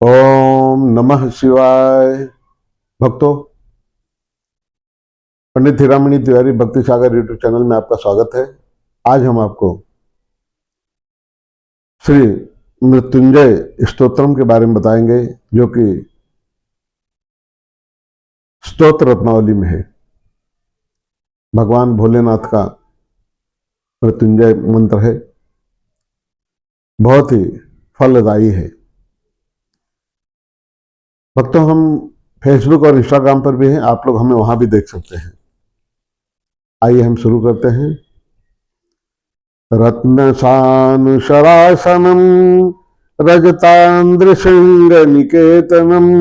ओम नमः शिवाय। भक्तों, पंडित हीरामणि तिवारी भक्ति सागर यूट्यूब चैनल में आपका स्वागत है। आज हम आपको श्री मृत्युंजय स्तोत्रम के बारे में बताएंगे, जो कि स्तोत्र रत्नावली में है। भगवान भोलेनाथ का मृत्युंजय मंत्र है, बहुत ही फलदायी है। भक्तों, हम फेसबुक और इंस्टाग्राम पर भी हैं, आप लोग हमें वहां भी देख सकते हैं। आइए हम शुरू करते हैं। रत्नसानुशरासनम् रजतान्द्रशृङ्गनिकेतनम्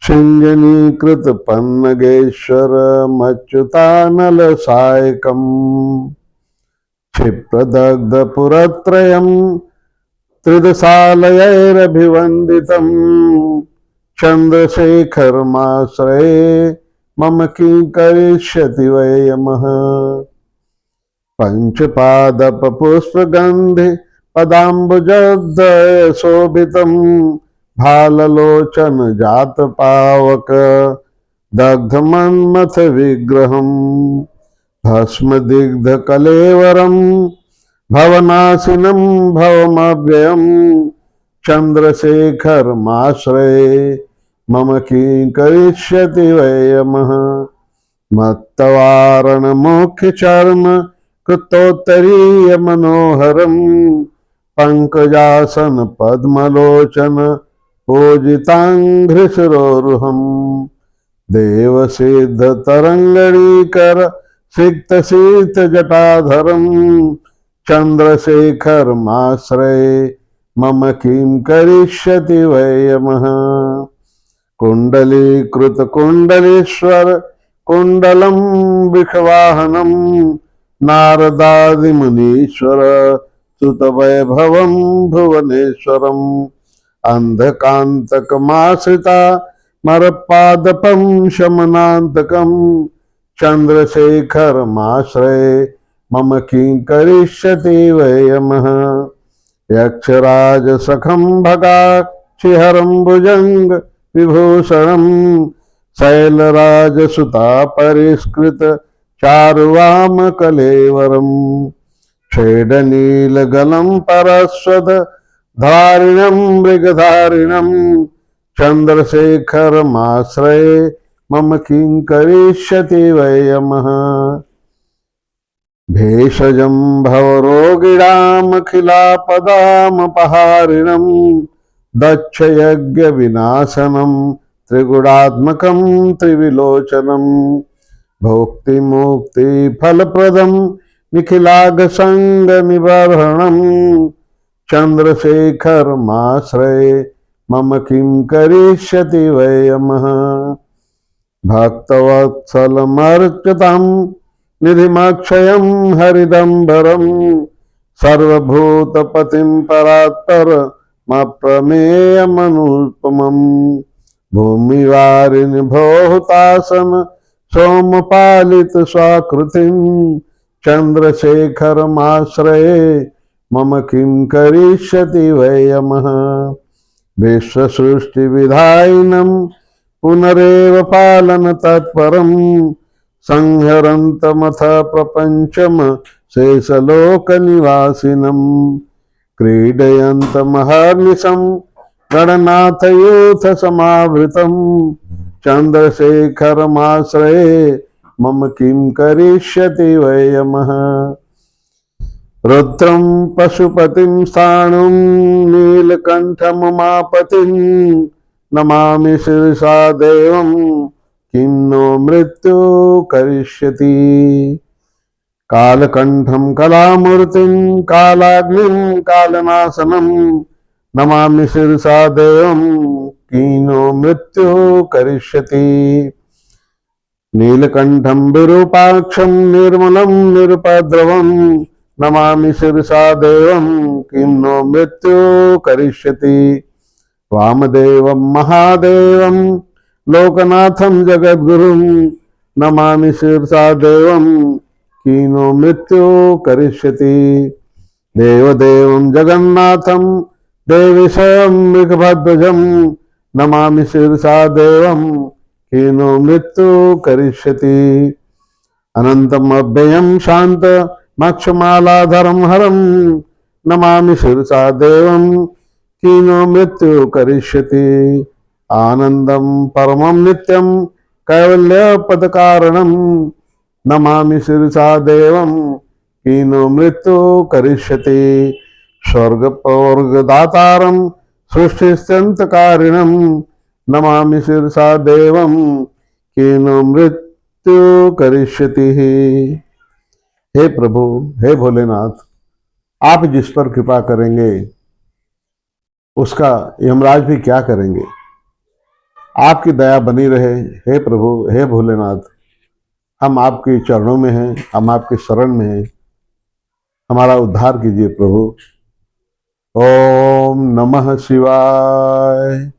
शृङ्गनीकृतपन्नगेश्वरमच्युतानलसायकम् क्षिप्रदग्धपुरत्रयम् त्रिदशालयैरभिवन्दितम् चन्द्रशेखरमाश्रये मम किं करिष्यति वै यमः। पंचपादपपुष्पगन्धे पदाम्बुजद्वय शोभितम् भाललोचन जातपावक दग्धमन्मथ विग्रहम् भस्मदिग्धकलेवरम् भवनाशिनम् भवमव्ययम् चन्द्रशेखरमाश्रये मम किं करिष्यति वै यमः। मत्तवारणमुख्यचर्म कृतोत्तरीय मनोहरम् पंकजासन पद्मलोचन पूजितांघ्रिशिरोरुहम् देवसिद्ध तरंगणीकर सिक्त शीत जटाधरम् चन्द्रशेखरमाश्रये मम किं करिष्यति वै यमः। कुंडलीकृत कुंडलेश्वर कुंडलम वृषवाहनम नारदादिमुनीश्वर सुतवैभवं भुवनेश्वरम् अंधकांतकमाश्रिता मरपादपं शमनांतकम् चन्द्रशेखरमाश्रये मम किं करिष्यति वै यमः। यक्षराजसखं भगाक्षिहरं भुजंग विभूषणम् शैलराजसुता परिष्कृत चारुवाम कलेवरम् छेदनीलगलं परस्वद धारिणं मृगधारिणम् चन्द्रशेखरमाश्रये मम किं करिष्यति वै यमः। भेषजं भवरोगिणामखिलापदामपहारिणम् दक्षयज्ञविनाशनम् त्रिगुणात्मकं त्रिविलोचनम् भोक्तिमुक्तिफलप्रदम् निखिलाघसङ्गनिबर्हणम् चन्द्रशेखरमाश्रये मम किं करिष्यति वै यमः। भक्तवत्सलमर्चितं निधिमक्षयं हरिदम्बरम् सर्वभूतपतिं परात्परमप्रमेयमनुपमम् भूमिवारिणि भोहुतासन सोमपालित स्वाकृतिम् चन्द्रशेखरमाश्रये मम किं करिष्यति वै यमः। विश्वसृष्टिविधायिनम् पुनरेव पालन तत्परम् संहरन्तमथ प्रपञ्चम शेषलोकनिवासिनम् क्रीडयन्तमहर्निशम् गणनाथयूथ समावृतम् चन्द्रशेखरमाश्रये मम किं करिष्यति वै यमः। रुद्रं पशुपतिं स्थाणुं नीलकण्ठमुमापतिं नमामि शिरसा देवं किं नो मृत्यु करिष्यति। कालकण्ठं कलामूर्तिं कालाग्निं कालनाशनं नमामि शिरसा देवं किं नो मृत्यु करिष्यति। नीलकण्ठं विरूपाक्षं निर्मलं निरुपद्रवं नमामि शिरसा देवं किं नो मृत्यु करिष्यति। वामदेवं महादेवं लोकनाथं जगद्गुरुं नमामि शिरसा देवं किं नो मृत्यु करिष्यति। देवदेवं जगन्नाथं देवी स्वयं मृगभध्वजं नमामि शिरसा देवं कीनो मृत्यु करिष्यति अनंतम अव्ययं शांत मक्षमालाधरं हरं नमामि शिरसा देवं कीनो मृत्यु करिष्यति आनंदं परमं नित्यं कैवल्य पदकारणं नमामि शिरसा देवं कीनो मृत्यु करिष्यति स्वर्ग पवर्गदातारं सृष्टिस्त्यन्तकारिणं नमामि शिरसा देवं कीनो मृत्यु करिष्यति। हे प्रभु, हे भोलेनाथ, आप जिस पर कृपा करेंगे उसका यमराज भी क्या करेंगे। आपकी दया बनी रहे हे प्रभु, हे भोलेनाथ। हम आपके चरणों में हैं, हम आपके शरण में हैं, हमारा उद्धार कीजिए प्रभु। ओम नमः शिवाय।